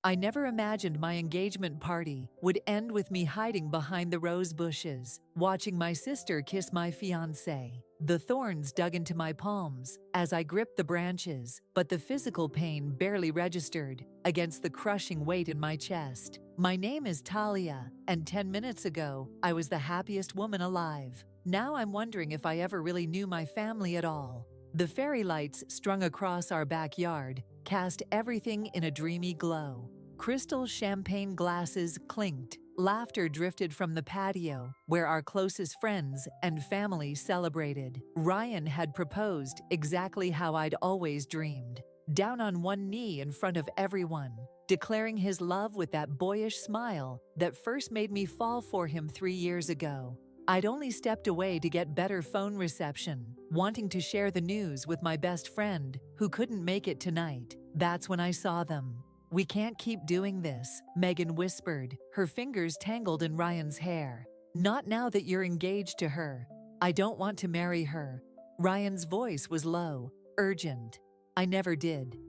I never imagined my engagement party would end with me hiding behind the rose bushes, watching my sister kiss my fiancé. The thorns dug into my palms as I gripped the branches, but the physical pain barely registered against the crushing weight in my chest. My name is Talia, and 10 minutes ago, I was the happiest woman alive. Now I'm wondering if I ever really knew my family at all. The fairy lights strung across our backyard cast everything in a dreamy glow. Crystal champagne glasses clinked. Laughter drifted from the patio, where our closest friends and family celebrated. Ryan had proposed exactly how I'd always dreamed, down on one knee in front of everyone, declaring his love with that boyish smile that first made me fall for him 3 years ago. I'd only stepped away to get better phone reception, wanting to share the news with my best friend, who couldn't make it tonight. That's when I saw them. "We can't keep doing this," Megan whispered, her fingers tangled in Ryan's hair. "Not now that you're engaged to her. I don't want to marry her." Ryan's voice was low, urgent. "I never did.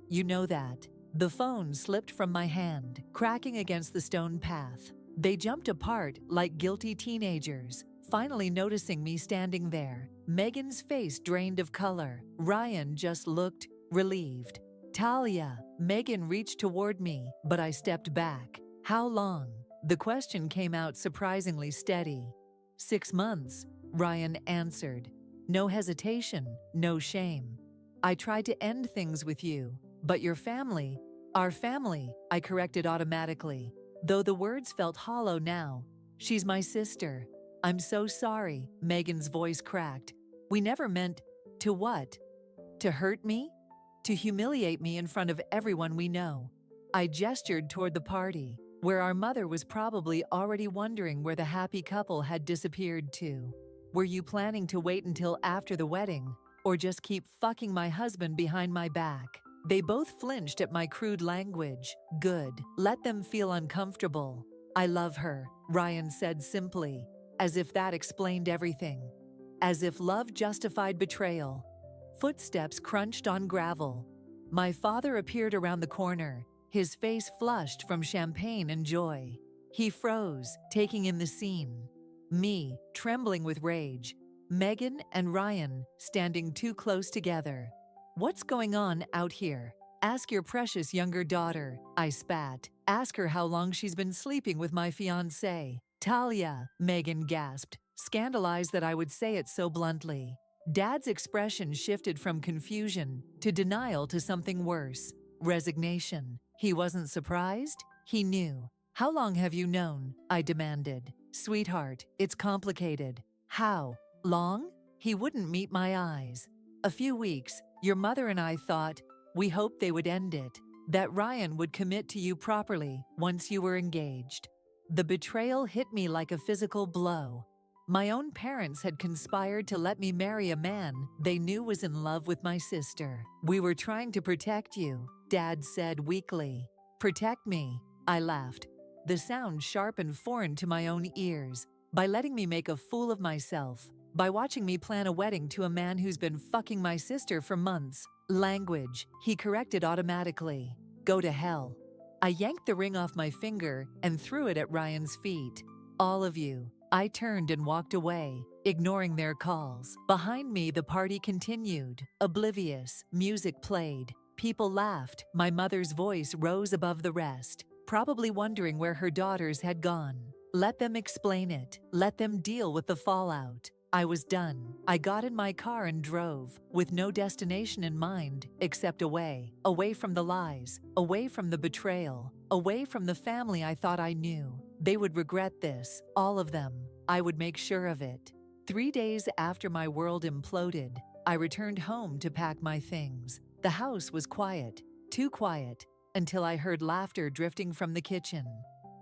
You know that." The phone slipped from my hand, cracking against the stone path. They jumped apart like guilty teenagers, finally noticing me standing there. Megan's face drained of color. Ryan just looked relieved. "Talia." Megan reached toward me, but I stepped back. "How long?" The question came out surprisingly steady. 6 months, Ryan answered. No hesitation, no shame. "I tried to end things with you, but your family—" "Our family," I corrected automatically, though the words felt hollow now. "She's my sister." "I'm so sorry," Megan's voice cracked. "We never meant—" "To what? To hurt me? To humiliate me in front of everyone we know?" I gestured toward the party, where our mother was probably already wondering where the happy couple had disappeared to. "Were you planning to wait until after the wedding, or just keep fucking my husband behind my back?" They both flinched at my crude language. "Good. Let them feel uncomfortable." "I love her," Ryan said simply, as if that explained everything. As if love justified betrayal. Footsteps crunched on gravel. My father appeared around the corner, his face flushed from champagne and joy. He froze, taking in the scene. Me, trembling with rage. Megan and Ryan, standing too close together. "What's going on out here? Ask your precious younger daughter," I spat. "Ask her how long she's been sleeping with my fiancé." "Talia," Megan gasped, scandalized that I would say it so bluntly. Dad's expression shifted from confusion to denial to something worse. Resignation. He wasn't surprised. He knew. "How long have you known?" I demanded. "Sweetheart, it's complicated." "How long?" He wouldn't meet my eyes. "A few weeks. Your mother and I thought, we hoped they would end it, that Ryan would commit to you properly once you were engaged." The betrayal hit me like a physical blow. My own parents had conspired to let me marry a man they knew was in love with my sister. "We were trying to protect you," Dad said weakly. "Protect me?" I laughed, the sound sharp and foreign to my own ears. "By letting me make a fool of myself. By watching me plan a wedding to a man who's been fucking my sister for months." "Language," he corrected automatically. "Go to hell." I yanked the ring off my finger and threw it at Ryan's feet. "All of you." I turned and walked away, ignoring their calls. Behind me, the party continued. Oblivious, music played. People laughed. My mother's voice rose above the rest, probably wondering where her daughters had gone. Let them explain it. Let them deal with the fallout. I was done. I got in my car and drove, with no destination in mind, except away. Away from the lies. Away from the betrayal. Away from the family I thought I knew. They would regret this, all of them. I would make sure of it. 3 days after my world imploded, I returned home to pack my things. The house was quiet, too quiet, until I heard laughter drifting from the kitchen.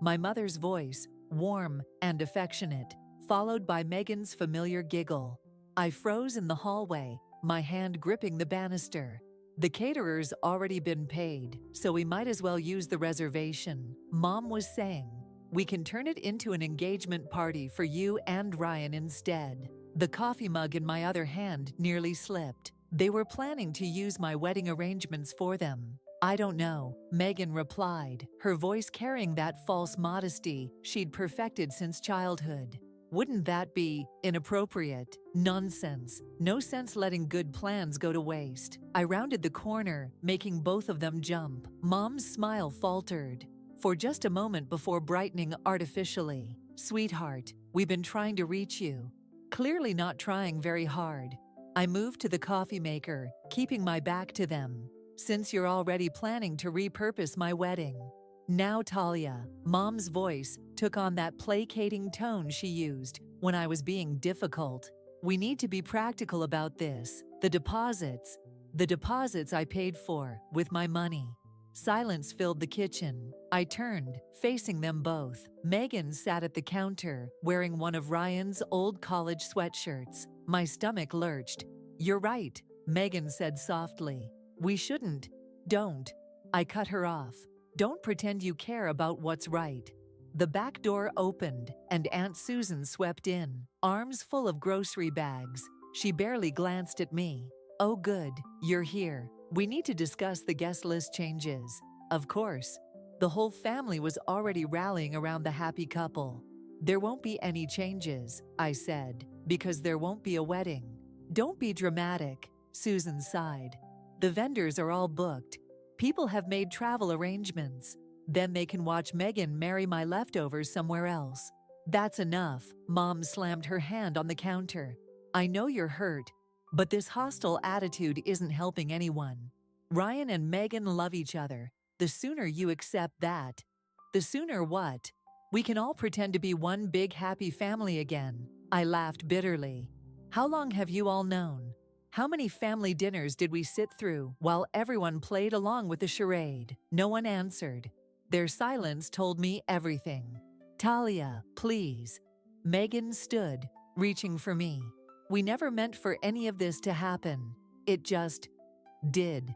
My mother's voice, warm and affectionate, followed by Megan's familiar giggle. I froze in the hallway, my hand gripping the banister. The caterer's already been paid, so we might as well use the reservation. Mom was saying, "We can turn it into an engagement party for you and Ryan instead." The coffee mug in my other hand nearly slipped. They were planning to use my wedding arrangements for them. I don't know, Megan replied, her voice carrying that false modesty she'd perfected since childhood. Wouldn't that be inappropriate? Nonsense. No sense letting good plans go to waste. I rounded the corner, making both of them jump. Mom's smile faltered for just a moment before brightening artificially. Sweetheart, we've been trying to reach you. Clearly not trying very hard. I moved to the coffee maker, keeping my back to them. Since you're already planning to repurpose my wedding. Now, Talia, Mom's voice took on that placating tone she used when I was being difficult. We need to be practical about this. The deposits I paid for with my money. Silence filled the kitchen. I turned, facing them both. Megan sat at the counter, wearing one of Ryan's old college sweatshirts. My stomach lurched. You're right, Megan said softly. We shouldn't. Don't. I cut her off. Don't pretend you care about what's right. The back door opened, and Aunt Susan swept in, arms full of grocery bags. She barely glanced at me. Oh good, you're here. We need to discuss the guest list changes. Of course. The whole family was already rallying around the happy couple. There won't be any changes, I said, because there won't be a wedding. Don't be dramatic, Susan sighed. The vendors are all booked. People have made travel arrangements. Then they can watch Megan marry my leftovers somewhere else. That's enough. Mom slammed her hand on the counter. I know you're hurt, but this hostile attitude isn't helping anyone. Ryan and Megan love each other. The sooner you accept that, the sooner what? We can all pretend to be one big happy family again. I laughed bitterly. How long have you all known? How many family dinners did we sit through while everyone played along with the charade? No one answered. Their silence told me everything. Talia, please. Megan stood, reaching for me. We never meant for any of this to happen. It just did.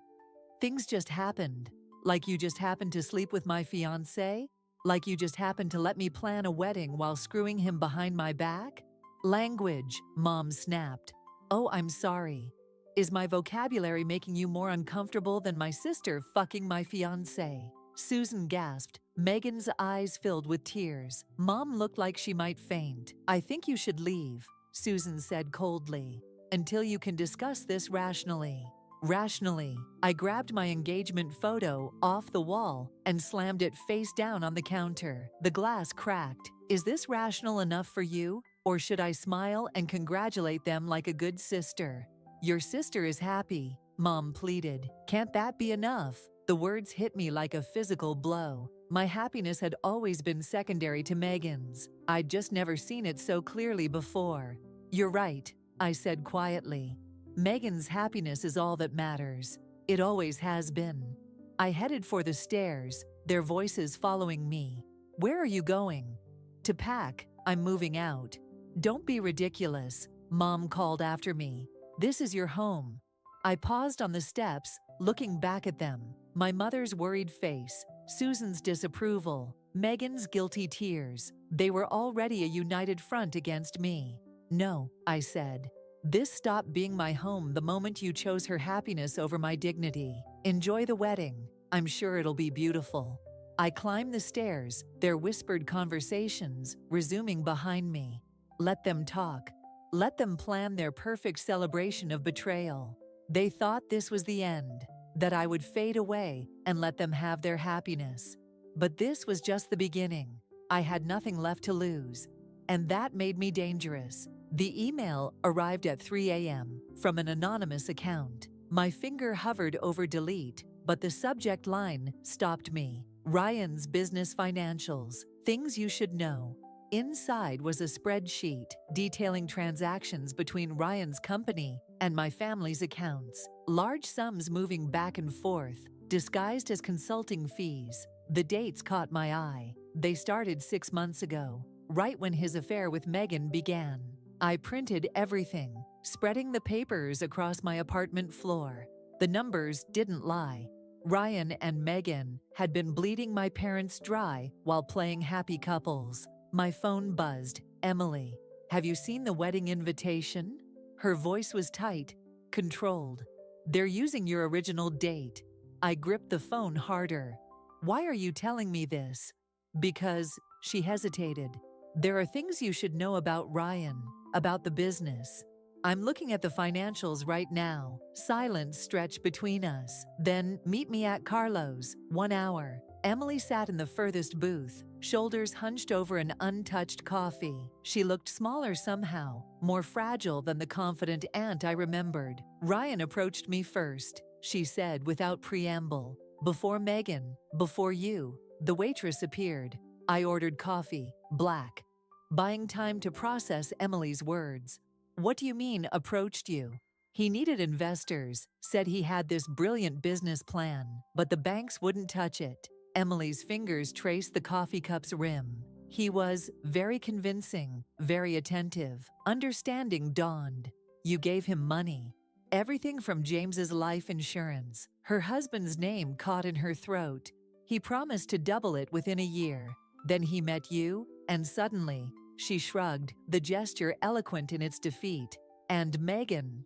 Things just happened. Like you just happened to sleep with my fiancé? Like you just happened to let me plan a wedding while screwing him behind my back? Language, Mom snapped. Oh, I'm sorry. Is my vocabulary making you more uncomfortable than my sister fucking my fiancé? Susan gasped. Megan's eyes filled with tears. Mom looked like she might faint. I think you should leave, Susan said coldly, until you can discuss this rationally. Rationally, I grabbed my engagement photo off the wall and slammed it face down on the counter. The glass cracked. Is this rational enough for you? Or should I smile and congratulate them like a good sister? Your sister is happy, Mom pleaded. Can't that be enough? The words hit me like a physical blow. My happiness had always been secondary to Megan's. I'd just never seen it so clearly before. You're right, I said quietly. Megan's happiness is all that matters. It always has been. I headed for the stairs, their voices following me. Where are you going? To pack. I'm moving out. Don't be ridiculous, Mom called after me. This is your home. I paused on the steps, looking back at them. My mother's worried face, Susan's disapproval, Megan's guilty tears. They were already a united front against me. No, I said. This stopped being my home the moment you chose her happiness over my dignity. Enjoy the wedding. I'm sure it'll be beautiful. I climbed the stairs, their whispered conversations resuming behind me. Let them talk. Let them plan their perfect celebration of betrayal. They thought this was the end, that I would fade away and let them have their happiness. But this was just the beginning. I had nothing left to lose, and that made me dangerous. The email arrived at 3 a.m. from an anonymous account. My finger hovered over delete, but the subject line stopped me. Ryan's business financials, things you should know. Inside was a spreadsheet detailing transactions between Ryan's company and my family's accounts. Large sums moving back and forth, disguised as consulting fees. The dates caught my eye. They started 6 months ago, right when his affair with Megan began. I printed everything, spreading the papers across my apartment floor. The numbers didn't lie. Ryan and Megan had been bleeding my parents dry while playing happy couples. My phone buzzed. Emily, have you seen the wedding invitation? Her voice was tight, controlled. They're using your original date. I gripped the phone harder. Why are you telling me this? Because, she hesitated. There are things you should know about Ryan, about the business. I'm looking at the financials right now. Silence stretched between us. Then, meet me at Carlo's, 1 hour. Emily sat in the furthest booth, shoulders hunched over an untouched coffee. She looked smaller somehow, more fragile than the confident aunt I remembered. Ryan approached me first, she said without preamble. Before Megan, before you. The waitress appeared. I ordered coffee, black. Buying time to process Emily's words. What do you mean, approached you? He needed investors, said he had this brilliant business plan, but the banks wouldn't touch it. Emily's fingers traced the coffee cup's rim. He was very convincing, very attentive. Understanding dawned. You gave him money. Everything from James's life insurance. Her husband's name caught in her throat. He promised to double it within a year. Then he met you, and suddenly, she shrugged, the gesture eloquent in its defeat. And Megan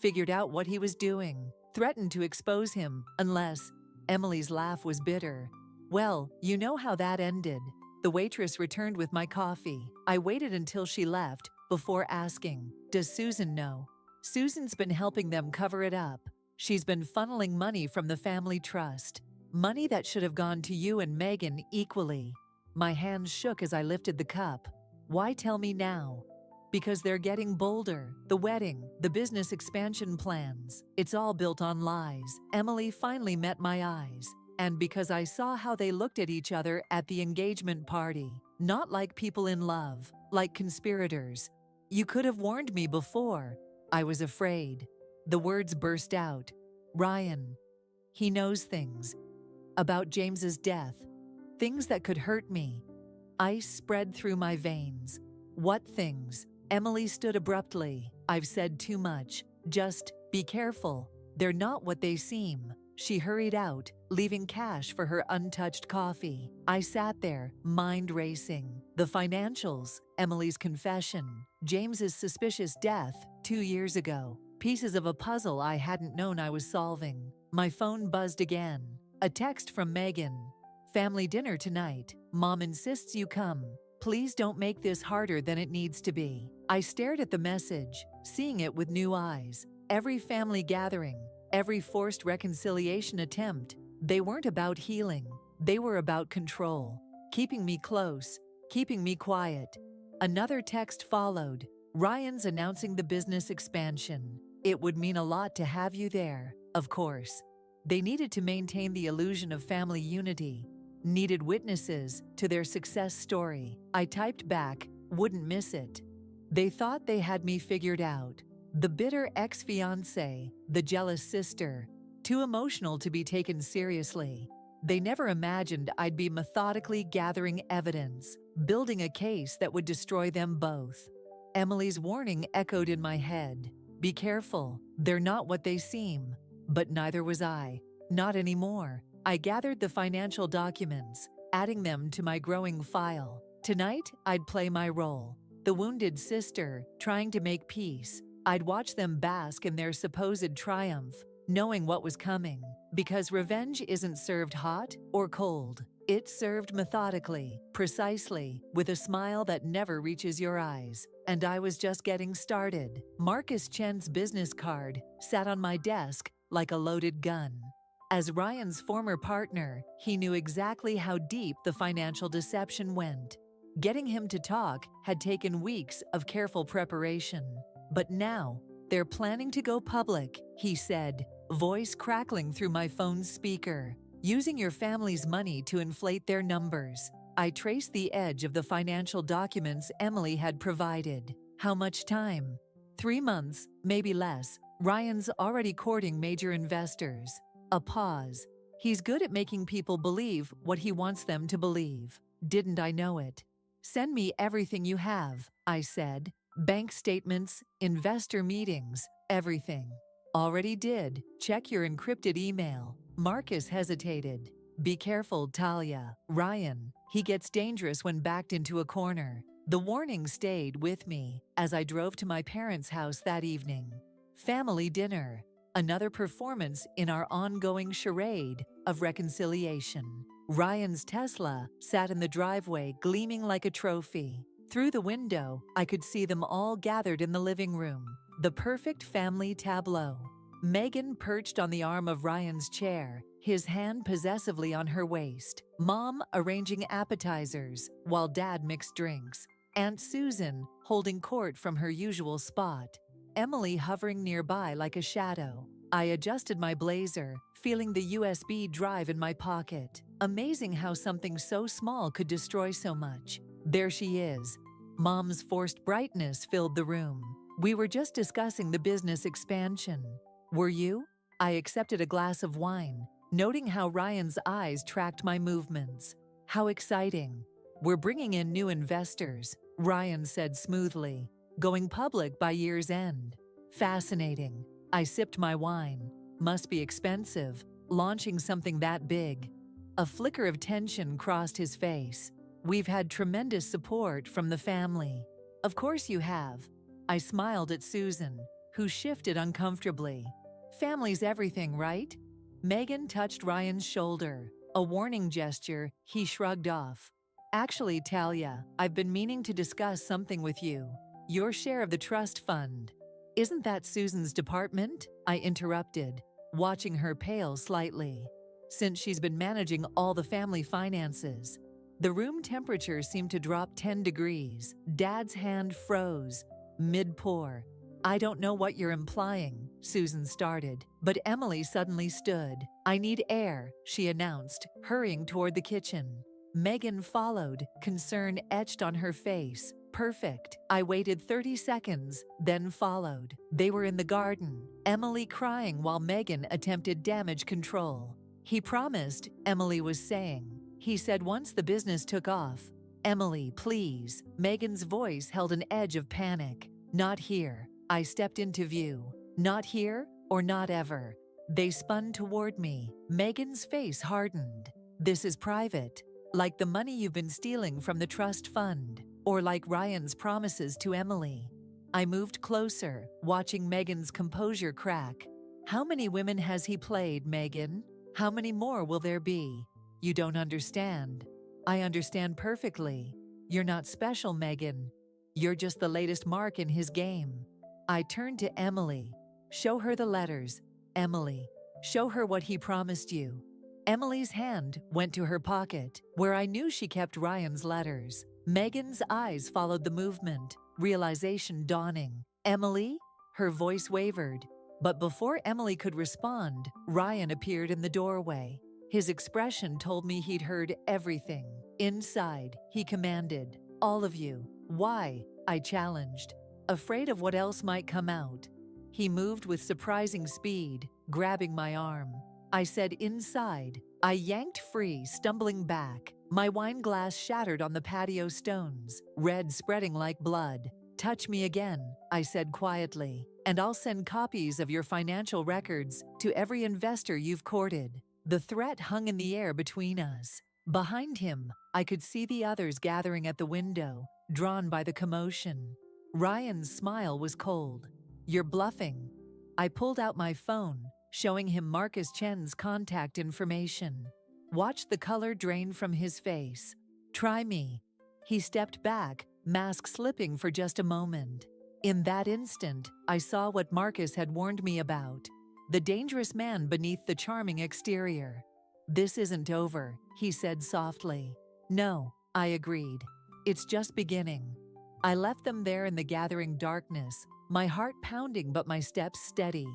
figured out what he was doing, threatened to expose him, unless... Emily's laugh was bitter. Well, you know how that ended. The waitress returned with my coffee. I waited until she left, before asking, does Susan know? Susan's been helping them cover it up. She's been funneling money from the family trust. Money that should have gone to you and Megan equally. My hands shook as I lifted the cup. Why tell me now? Because they're getting bolder. The wedding, the business expansion plans. It's all built on lies. Emily finally met my eyes. And because I saw how they looked at each other at the engagement party. Not like people in love, like conspirators. You could have warned me before. I was afraid. The words burst out. Ryan. He knows things. About James's death. Things that could hurt me. Ice spread through my veins. What things? Emily stood abruptly. I've said too much. Just be careful. They're not what they seem. She hurried out, leaving cash for her untouched coffee. I sat there, mind racing. The financials, Emily's confession, James's suspicious death 2 years ago. Pieces of a puzzle I hadn't known I was solving. My phone buzzed again. A text from Megan. Family dinner tonight. Mom insists you come. Please don't make this harder than it needs to be. I stared at the message, seeing it with new eyes. Every family gathering, every forced reconciliation attempt, they weren't about healing. They were about control. Keeping me close, keeping me quiet. Another text followed. Ryan's announcing the business expansion. It would mean a lot to have you there, of course. They needed to maintain the illusion of family unity. Needed witnesses to their success story. I typed back, wouldn't miss it. They thought they had me figured out. The bitter ex-fiancé, the jealous sister, too emotional to be taken seriously. They never imagined I'd be methodically gathering evidence, building a case that would destroy them both. Emily's warning echoed in my head. Be careful, they're not what they seem. But neither was I. Not anymore. I gathered the financial documents, adding them to my growing file. Tonight, I'd play my role. The wounded sister, trying to make peace. I'd watch them bask in their supposed triumph, knowing what was coming. Because revenge isn't served hot or cold. It's served methodically, precisely, with a smile that never reaches your eyes. And I was just getting started. Marcus Chen's business card sat on my desk like a loaded gun. As Ryan's former partner, he knew exactly how deep the financial deception went. Getting him to talk had taken weeks of careful preparation. But now, they're planning to go public, he said, voice crackling through my phone's speaker. Using your family's money to inflate their numbers. I traced the edge of the financial documents Emily had provided. How much time? 3 months, maybe less. Ryan's already courting major investors. A pause. He's good at making people believe what he wants them to believe. Didn't I know it? Send me everything you have, I said. Bank statements, investor meetings, everything. Already did. Check your encrypted email. Marcus hesitated. Be careful, Talia. Ryan, he gets dangerous when backed into a corner. The warning stayed with me as I drove to my parents' house that evening. Family dinner. another performance in our ongoing charade of reconciliation. Ryan's Tesla sat in the driveway gleaming like a trophy. Through the window, I could see them all gathered in the living room. The perfect family tableau. Megan perched on the arm of Ryan's chair, his hand possessively on her waist. Mom arranging appetizers, while Dad mixed drinks. Aunt Susan holding court from her usual spot. Emily hovering nearby like a shadow. I adjusted my blazer, feeling the USB drive in my pocket. Amazing how something so small could destroy so much. There she is. Mom's forced brightness filled the room. We were just discussing the business expansion. Were you? I accepted a glass of wine, noting how Ryan's eyes tracked my movements. How exciting. We're bringing in new investors, Ryan said smoothly. Going public by year's end. Fascinating. I sipped my wine. Must be expensive, launching something that big. A flicker of tension crossed his face. We've had tremendous support from the family. Of course you have. I smiled at Susan, who shifted uncomfortably. Family's everything, right? Megan touched Ryan's shoulder. A warning gesture he shrugged off. Actually, Talia, I've been meaning to discuss something with you. Your share of the trust fund. Isn't that Susan's department? I interrupted, watching her pale slightly. Since she's been managing all the family finances. The room temperature seemed to drop 10 degrees. Dad's hand froze, mid-pour. I don't know what you're implying, Susan started, but Emily suddenly stood. I need air, she announced, hurrying toward the kitchen. Megan followed, concern etched on her face. Perfect. I waited 30 seconds, then followed. They were in the garden, Emily crying while Megan attempted damage control. He promised, Emily was saying. He said once the business took off. Emily, please. Megan's voice held an edge of panic. Not here. I stepped into view. Not here or not ever. They spun toward me. Megan's face hardened. This is private. Like the money you've been stealing from the trust fund. Or like Ryan's promises to Emily. I moved closer, watching Megan's composure crack. How many women has he played, Megan? How many more will there be? You don't understand. I understand perfectly. You're not special, Megan. You're just the latest mark in his game. I turned to Emily. Show her the letters. Emily, show her what he promised you. Emily's hand went to her pocket, where I knew she kept Ryan's letters. Megan's eyes followed the movement, realization dawning. Emily? Her voice wavered. But before Emily could respond, Ryan appeared in the doorway. His expression told me he'd heard everything. Inside, he commanded, all of you. Why? I challenged, afraid of what else might come out. He moved with surprising speed, grabbing my arm. I said inside. I yanked free, stumbling back. My wine glass shattered on the patio stones, red spreading like blood. Touch me again, I said quietly, and I'll send copies of your financial records to every investor you've courted. The threat hung in the air between us. Behind him, I could see the others gathering at the window, drawn by the commotion. Ryan's smile was cold. You're bluffing. I pulled out my phone, showing him Marcus Chen's contact information. Watched the color drain from his face. Try me. He stepped back, mask slipping for just a moment. In that instant, I saw what Marcus had warned me about. The dangerous man beneath the charming exterior. This isn't over, he said softly. No, I agreed. It's just beginning. I left them there in the gathering darkness, my heart pounding but my steps steady.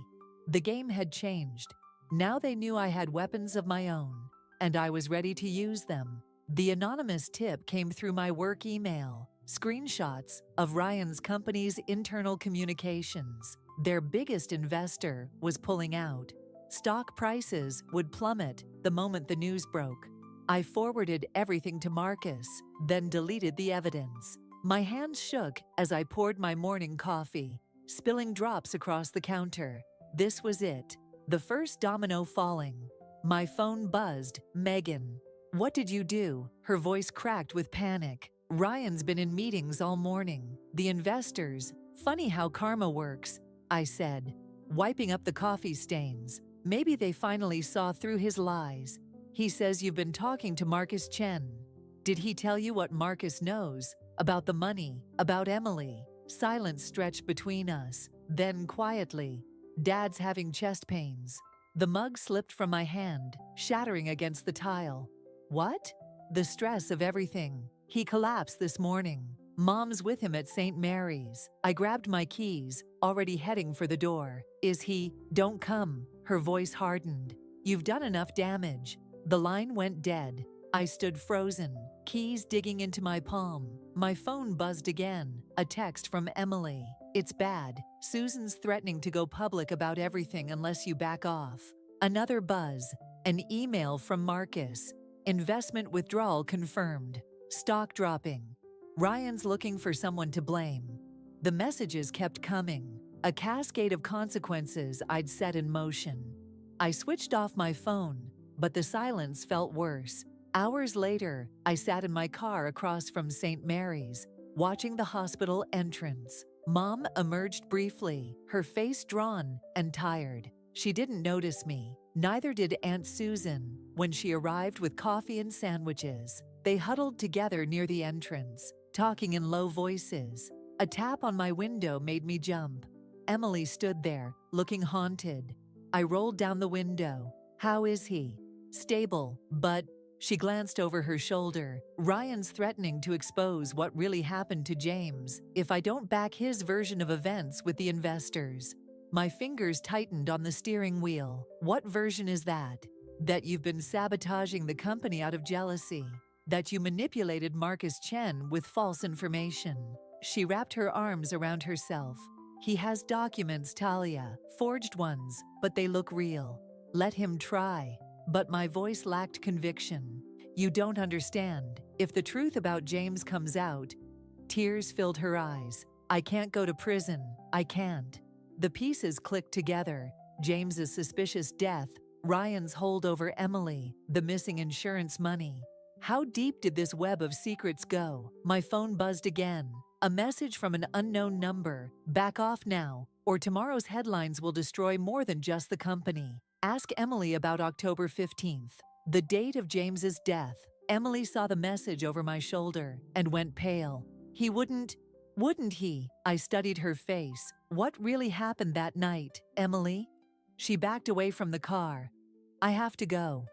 The game had changed. Now they knew I had weapons of my own, and I was ready to use them. The anonymous tip came through my work email, screenshots of Ryan's company's internal communications. Their biggest investor was pulling out. Stock prices would plummet the moment the news broke. I forwarded everything to Marcus, then deleted the evidence. My hands shook as I poured my morning coffee, spilling drops across the counter. This was it, the first domino falling. My phone buzzed. Megan. What did you do? Her voice cracked with panic. Ryan's been in meetings all morning. The investors. Funny how karma works, I said. wiping up the coffee stains. Maybe they finally saw through his lies. He says you've been talking to Marcus Chen. Did he tell you what Marcus knows? About the money? About Emily? Silence stretched between us. Then quietly, Dad's having chest pains. The mug slipped from my hand, shattering against the tile. What? The stress of everything. He collapsed this morning. Mom's with him at St. Mary's. I grabbed my keys, already heading for the door. Is he? Don't come. Her voice hardened. You've done enough damage. The line went dead. I stood frozen, keys digging into my palm. My phone buzzed again. A text from Emily. It's bad. Susan's threatening to go public about everything unless you back off. Another buzz. An email from Marcus. Investment withdrawal confirmed. Stock dropping. Ryan's looking for someone to blame. The messages kept coming. A cascade of consequences I'd set in motion. I switched off my phone, but the silence felt worse. Hours later, I sat in my car across from St. Mary's, watching the hospital entrance. Mom emerged briefly, her face drawn and tired. She didn't notice me. Neither did Aunt Susan when she arrived with coffee and sandwiches. They huddled together near the entrance, talking in low voices. A tap on my window made me jump. Emily stood there, looking haunted. I rolled down the window. How is he? Stable, but... She glanced over her shoulder. Ryan's threatening to expose what really happened to James if I don't back his version of events with the investors. My fingers tightened on the steering wheel. What version is that? That you've been sabotaging the company out of jealousy. That you manipulated Marcus Chen with false information. She wrapped her arms around herself. He has documents, Talia, forged ones, but they look real. Let him try. But my voice lacked conviction. You don't understand. If the truth about James comes out... Tears filled her eyes. I can't go to prison. I can't. The pieces clicked together. James's suspicious death, Ryan's hold over Emily, the missing insurance money. How deep did this web of secrets go? My phone buzzed again. A message from an unknown number. Back off now, or tomorrow's headlines will destroy more than just the company. Ask Emily about October 15th, the date of James's death. Emily saw the message over my shoulder and went pale. He wouldn't he? I studied her face. What really happened that night, Emily? She backed away from the car. I have to go.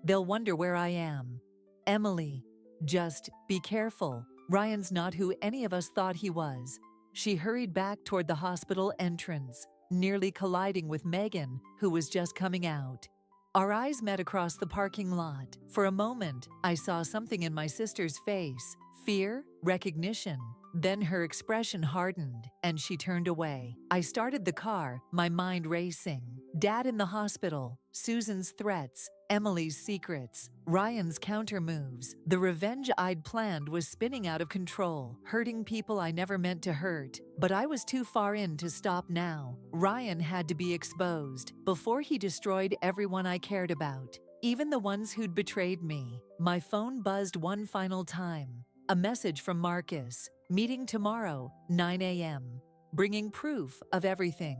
They'll wonder where I am. Emily, just be careful. Ryan's not who any of us thought he was. She hurried back toward the hospital entrance, nearly colliding with Megan, who was just coming out. Our eyes met across the parking lot. For a moment, I saw something in my sister's face. Fear, recognition. Then her expression hardened, and she turned away. I started the car, my mind racing. Dad in the hospital, Susan's threats, Emily's secrets, Ryan's countermoves. The revenge I'd planned was spinning out of control, hurting people I never meant to hurt. But I was too far in to stop now. Ryan had to be exposed before he destroyed everyone I cared about, even the ones who'd betrayed me. My phone buzzed one final time. A message from Marcus. Meeting tomorrow, 9 a.m. Bringing proof of everything.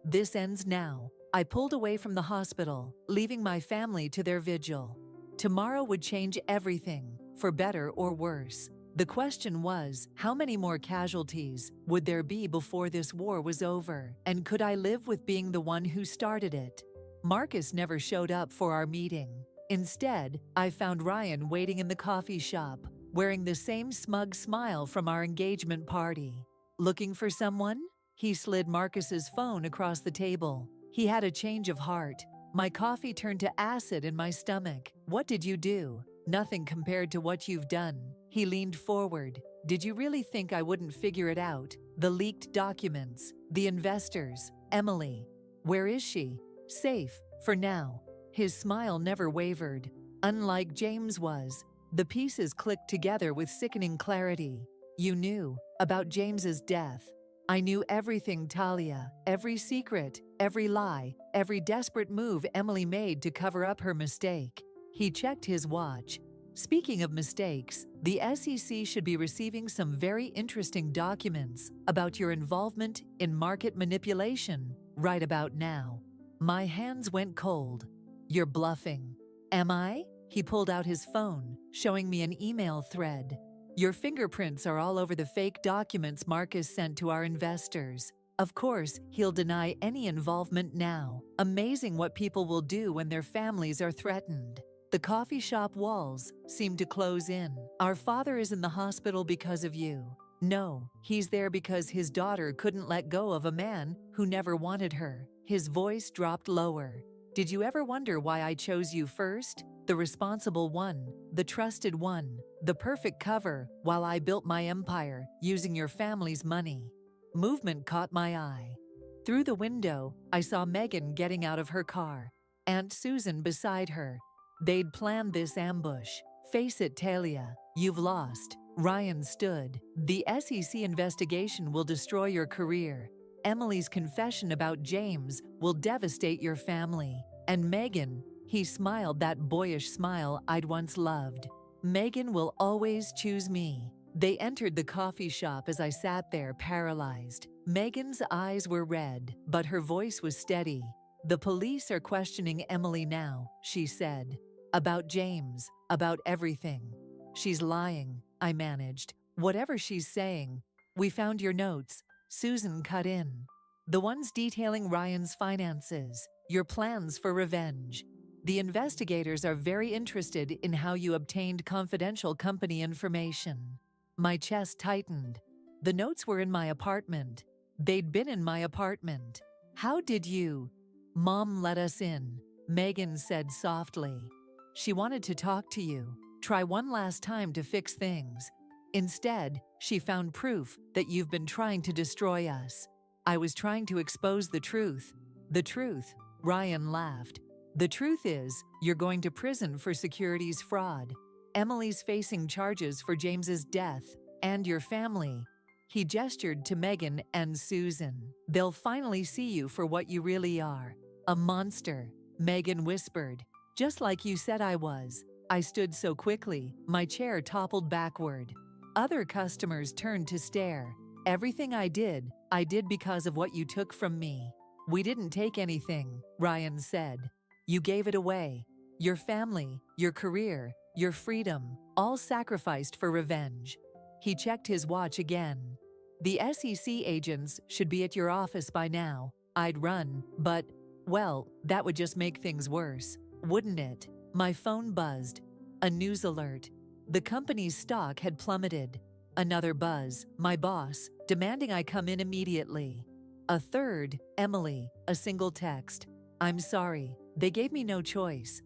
This ends now. I pulled away from the hospital, leaving my family to their vigil. Tomorrow would change everything, for better or worse. The question was, how many more casualties would there be before this war was over? And could I live with being the one who started it? Marcus never showed up for our meeting. Instead, I found Ryan waiting in the coffee shop, wearing the same smug smile from our engagement party. Looking for someone? He slid Marcus's phone across the table. He had a change of heart. My coffee turned to acid in my stomach. What did you do? Nothing compared to what you've done. He leaned forward. Did you really think I wouldn't figure it out? The leaked documents, the investors, Emily. Where is she? Safe, for now. His smile never wavered. Unlike James was. The pieces clicked together with sickening clarity. You knew about James's death. I knew everything, Talia. Every secret, every lie, every desperate move Emily made to cover up her mistake. He checked his watch. Speaking of mistakes, the SEC should be receiving some very interesting documents about your involvement in market manipulation right about now. My hands went cold. You're bluffing. Am I? He pulled out his phone, showing me an email thread. Your fingerprints are all over the fake documents Marcus sent to our investors. Of course, he'll deny any involvement now. Amazing what people will do when their families are threatened. The coffee shop walls seem to close in. Our father is in the hospital because of you. No, he's there because his daughter couldn't let go of a man who never wanted her. His voice dropped lower. Did you ever wonder why I chose you first? The responsible one, the trusted one, the perfect cover while I built my empire using your family's money. Movement caught my eye. Through the window, I saw Megan getting out of her car, Aunt Susan beside her. They'd planned this ambush. Face it, Talia, you've lost. Ryan stood. The SEC investigation will destroy your career. Emily's confession about James will devastate your family. And Megan, he smiled that boyish smile I'd once loved. Megan will always choose me. They entered the coffee shop as I sat there paralyzed. Megan's eyes were red, but her voice was steady. The police are questioning Emily now, she said. About James, about everything. She's lying, I managed. Whatever she's saying. We found your notes, Susan cut in. The ones detailing Ryan's finances, your plans for revenge. The investigators are very interested in how you obtained confidential company information. My chest tightened. The notes were in my apartment. They'd been in my apartment. How did you? Mom let us in, Megan said softly. She wanted to talk to you, try one last time to fix things. Instead, she found proof that you've been trying to destroy us. I was trying to expose the truth. The truth, Ryan laughed. The truth is, you're going to prison for securities fraud. Emily's facing charges for James's death, and your family. He gestured to Megan and Susan. They'll finally see you for what you really are. A monster, Megan whispered. Just like you said I was. I stood so quickly, my chair toppled backward. Other customers turned to stare. Everything I did because of what you took from me. We didn't take anything, Ryan said. You gave it away. Your family, your career, your freedom, all sacrificed for revenge. He checked his watch again. The SEC agents should be at your office by now. I'd run, but, well, that would just make things worse, wouldn't it? My phone buzzed. A news alert. The company's stock had plummeted. Another buzz, my boss, demanding I come in immediately. A third, Emily, a single text. I'm sorry, they gave me no choice.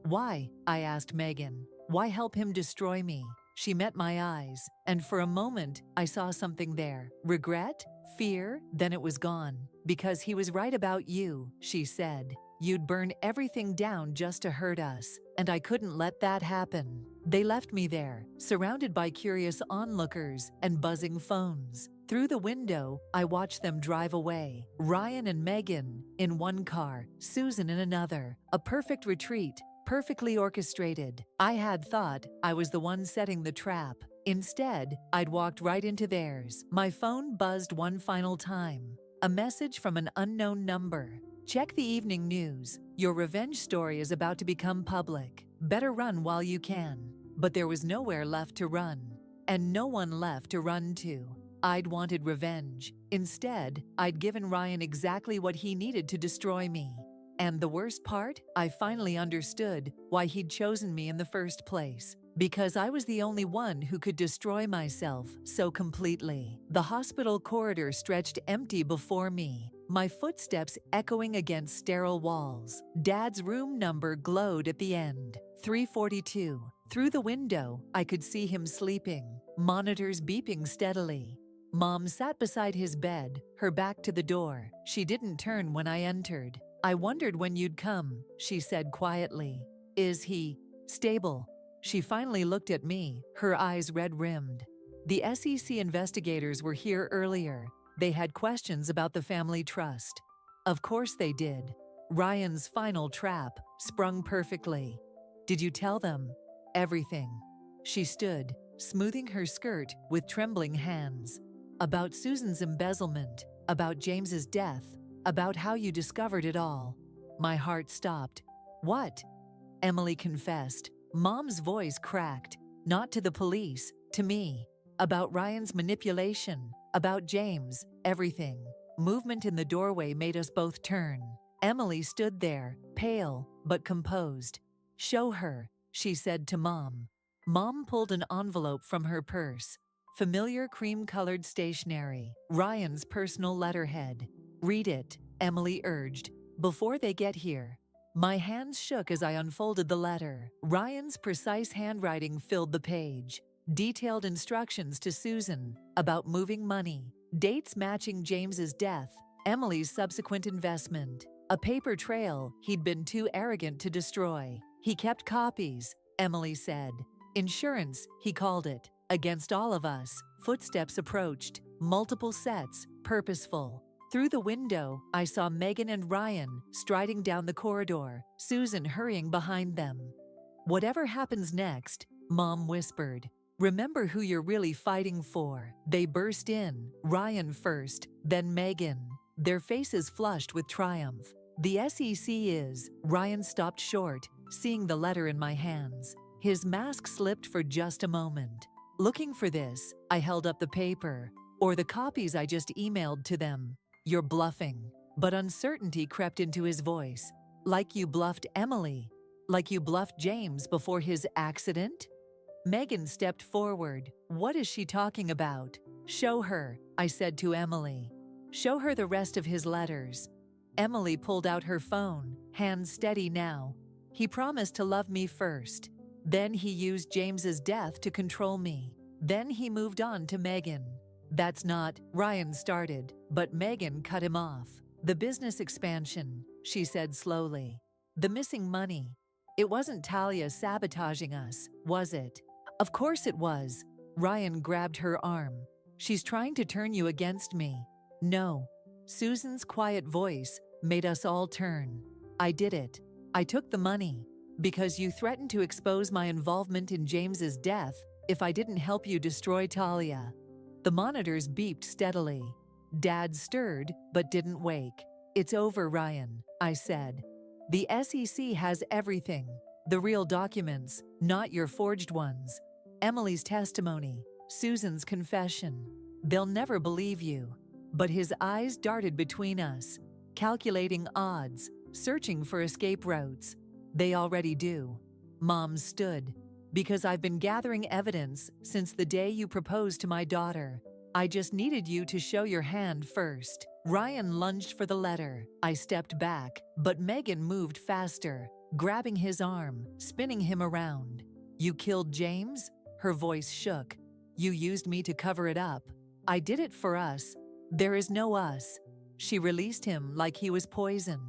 Why? I asked Megan. Why help him destroy me? She met my eyes, and for a moment, I saw something there. Regret? Fear? Then it was gone. Because he was right about you, she said. You'd burn everything down just to hurt us, and I couldn't let that happen. They left me there, surrounded by curious onlookers and buzzing phones. Through the window, I watched them drive away. Ryan and Megan in one car, Susan in another. A perfect retreat, perfectly orchestrated. I had thought I was the one setting the trap. Instead, I'd walked right into theirs. My phone buzzed one final time. A message from an unknown number. Check the evening news. Your revenge story is about to become public. Better run while you can. But there was nowhere left to run. And no one left to run to. I'd wanted revenge. Instead, I'd given Ryan exactly what he needed to destroy me. And the worst part, I finally understood why he'd chosen me in the first place. Because I was the only one who could destroy myself so completely. The hospital corridor stretched empty before me, my footsteps echoing against sterile walls. Dad's room number glowed at the end, 342. Through the window, I could see him sleeping, monitors beeping steadily. Mom sat beside his bed, her back to the door. She didn't turn when I entered. I wondered when you'd come, she said quietly. Is he stable? She finally looked at me, her eyes red-rimmed. The SEC investigators were here earlier. They had questions about the family trust. Of course they did. Ryan's final trap, sprung perfectly. Did you tell them? Everything. She stood, smoothing her skirt with trembling hands. About Susan's embezzlement, about James's death, about how you discovered it all. My heart stopped. What? Emily confessed. Mom's voice cracked. Not to the police, to me. About Ryan's manipulation, about James, everything. Movement in the doorway made us both turn. Emily stood there, pale but composed. Show her, she said to Mom. Mom pulled an envelope from her purse. Familiar cream-colored stationery, Ryan's personal letterhead. Read it, Emily urged, before they get here. My hands shook as I unfolded the letter. Ryan's precise handwriting filled the page. Detailed instructions to Susan about moving money, dates matching James's death, Emily's subsequent investment, a paper trail he'd been too arrogant to destroy. He kept copies, Emily said. Insurance, he called it, against all of us. Footsteps approached, multiple sets, purposeful. Through the window, I saw Megan and Ryan striding down the corridor, Susan hurrying behind them. Whatever happens next, Mom whispered, remember who you're really fighting for. They burst in, Ryan first, then Megan, their faces flushed with triumph. The SEC is, Ryan stopped short, seeing the letter in my hands. His mask slipped for just a moment. Looking for this, I held up the paper, or the copies I just emailed to them. You're bluffing. But uncertainty crept into his voice. Like you bluffed Emily. Like you bluffed James before his accident? Megan stepped forward. What is she talking about? Show her, I said to Emily. Show her the rest of his letters. Emily pulled out her phone, hands steady now. He promised to love me first. Then he used James's death to control me. Then he moved on to Megan. That's not, Ryan started, but Megan cut him off. The business expansion, she said slowly. The missing money. It wasn't Talia sabotaging us, was it? Of course it was. Ryan grabbed her arm. She's trying to turn you against me. No. Susan's quiet voice made us all turn. I did it. I took the money. Because you threatened to expose my involvement in James's death if I didn't help you destroy Talia. The monitors beeped steadily. Dad stirred, but didn't wake. It's over, Ryan, I said. The SEC has everything. The real documents, not your forged ones. Emily's testimony, Susan's confession. They'll never believe you. But his eyes darted between us, calculating odds, searching for escape routes. They already do. Mom stood. Because I've been gathering evidence since the day you proposed to my daughter. I just needed you to show your hand first. Ryan lunged for the letter. I stepped back, but Megan moved faster, grabbing his arm, spinning him around. You killed James? Her voice shook. You used me to cover it up. I did it for us. There is no us. She released him like he was poison.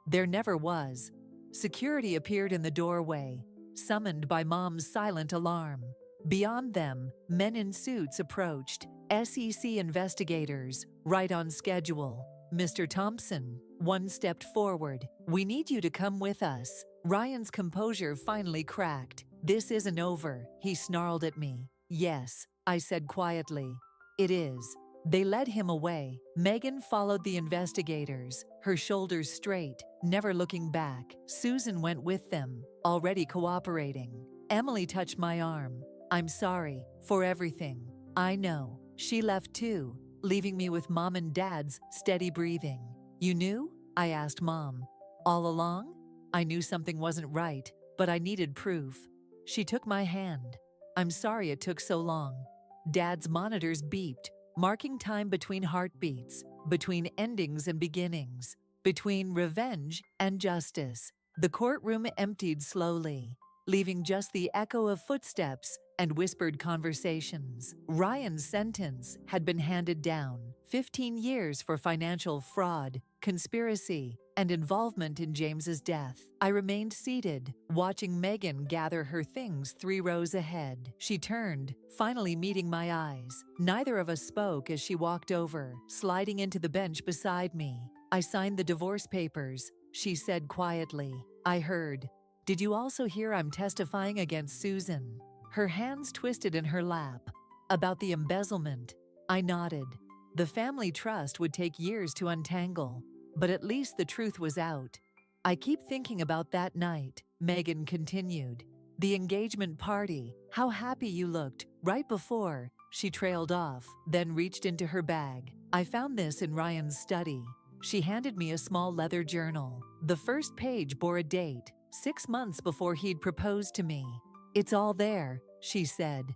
There never was. Security appeared in the doorway, summoned by Mom's silent alarm. Beyond them, men in suits approached, SEC investigators, right on schedule. Mr. Thompson, one stepped forward. We need you to come with us. Ryan's composure finally cracked. This isn't over, he snarled at me. Yes, I said quietly. It is. They led him away. Megan followed the investigators, her shoulders straight, never looking back. Susan went with them, already cooperating. Emily touched my arm. I'm sorry for everything. I know. She left too, leaving me with Mom and Dad's steady breathing. You knew? I asked Mom. All along? I knew something wasn't right, but I needed proof. She took my hand. I'm sorry it took so long. Dad's monitors beeped, marking time between heartbeats, between endings and beginnings, between revenge and justice. The courtroom emptied slowly, leaving just the echo of footsteps and whispered conversations. Ryan's sentence had been handed down, 15 years for financial fraud, conspiracy, and involvement in James's death. I remained seated, watching Megan gather her things 3 rows ahead. She turned, finally meeting my eyes. Neither of us spoke as she walked over, sliding into the bench beside me. I signed the divorce papers, she said quietly. I heard. Did you also hear I'm testifying against Susan?" Her hands twisted in her lap. "About the embezzlement." I nodded. The family trust would take years to untangle, but at least the truth was out. "I keep thinking about that night," Megan continued. "The engagement party, how happy you looked right before." She trailed off, then reached into her bag. "I found this in Ryan's study." She handed me a small leather journal. The first page bore a date, 6 months before he'd proposed to me. "It's all there," she said.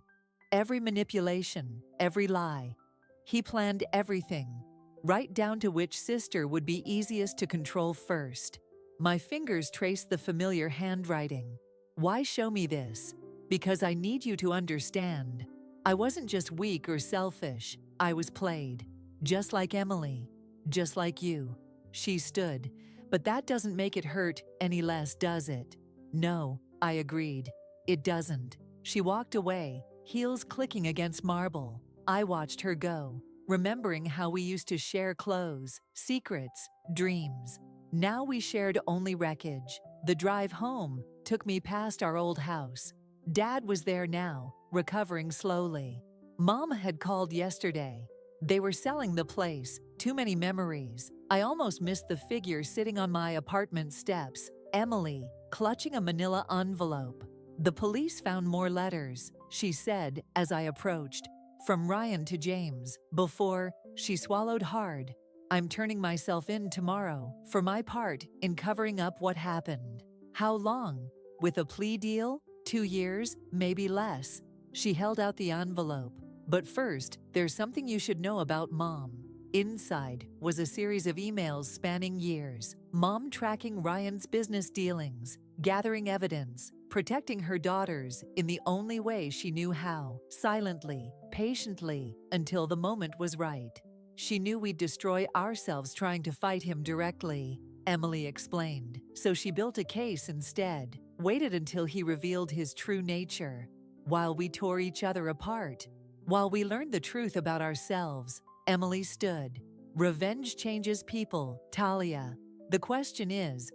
"Every manipulation, every lie. He planned everything, right down to which sister would be easiest to control first." My fingers traced the familiar handwriting. "Why show me this?" "Because I need you to understand. I wasn't just weak or selfish. I was played. Just like Emily. Just like you." She stood. "But that doesn't make it hurt any less, does it?" "No," I agreed. "It doesn't." She walked away, heels clicking against marble. I watched her go, remembering how we used to share clothes, secrets, dreams. Now we shared only wreckage. The drive home took me past our old house. Dad was there now, recovering slowly. Mom had called yesterday. They were selling the place. Too many memories. I almost missed the figure sitting on my apartment steps, Emily, clutching a manila envelope. "The police found more letters," she said as I approached. "From Ryan to James. Before," she swallowed hard. "I'm turning myself in tomorrow, for my part in covering up what happened." "How long? With a plea deal? 2 years, maybe less." She held out the envelope. "But first, there's something you should know about Mom." Inside was a series of emails spanning years. Mom tracking Ryan's business dealings, gathering evidence, protecting her daughters in the only way she knew how, silently, patiently, until the moment was right. "She knew we'd destroy ourselves trying to fight him directly," Emily explained. "So she built a case instead, waited until he revealed his true nature, while we tore each other apart. While we learned the truth about ourselves." Emily stood. "Revenge changes people, Talia. The question is,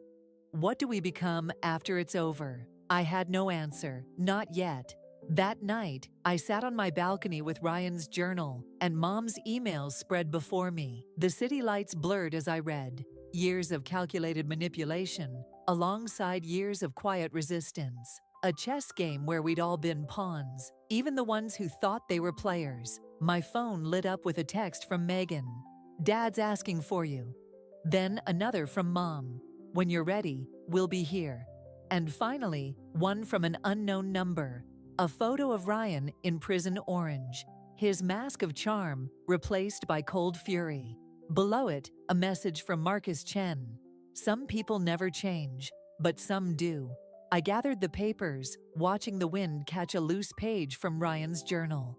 what do we become after it's over?" I had no answer, not yet. That night, I sat on my balcony with Ryan's journal, and Mom's emails spread before me. The city lights blurred as I read. Years of calculated manipulation, alongside years of quiet resistance. A chess game where we'd all been pawns, even the ones who thought they were players. My phone lit up with a text from Megan. "Dad's asking for you." Then another from Mom. "When you're ready, we'll be here." And finally, one from an unknown number. A photo of Ryan in prison orange. His mask of charm replaced by cold fury. Below it, a message from Marcus Chen. "Some people never change, but some do." I gathered the papers, watching the wind catch a loose page from Ryan's journal.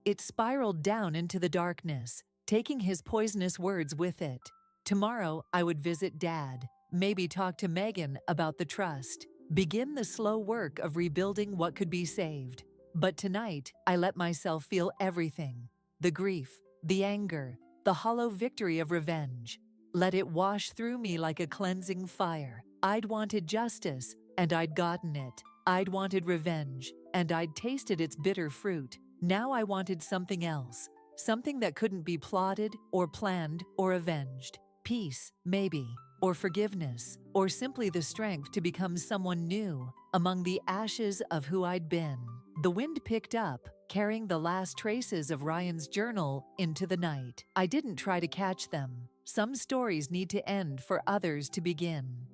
It spiraled down into the darkness, taking his poisonous words with it. Tomorrow, I would visit Dad, maybe talk to Megan about the trust, begin the slow work of rebuilding what could be saved. But tonight, I let myself feel everything. The grief, the anger, the hollow victory of revenge. Let it wash through me like a cleansing fire. I'd wanted justice, and I'd gotten it. I'd wanted revenge, and I'd tasted its bitter fruit. Now I wanted something else, something that couldn't be plotted or planned or avenged. Peace, maybe, or forgiveness, or simply the strength to become someone new among the ashes of who I'd been. The wind picked up, carrying the last traces of Ryan's journal into the night. I didn't try to catch them. Some stories need to end for others to begin.